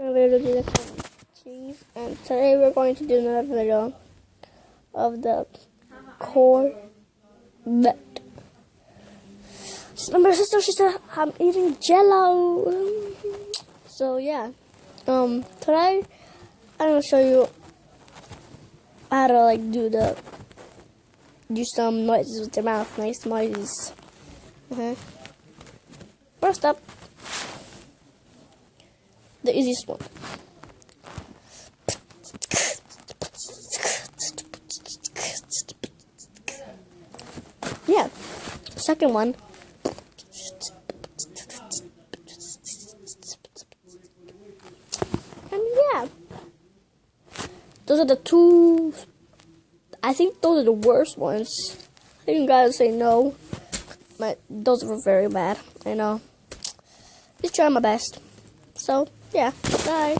Cheese, and today we're going to do another video of the core vet. My sister, she said I'm eating Jello. So yeah, today I'm gonna show you how to do some noises with your mouth, nice noises. First up, the easiest one. Yeah. Second one. And yeah. Those are the two. I think those are the worst ones. I think you guys say no. But those were very bad. I know. Just try my best. So, yeah. Bye.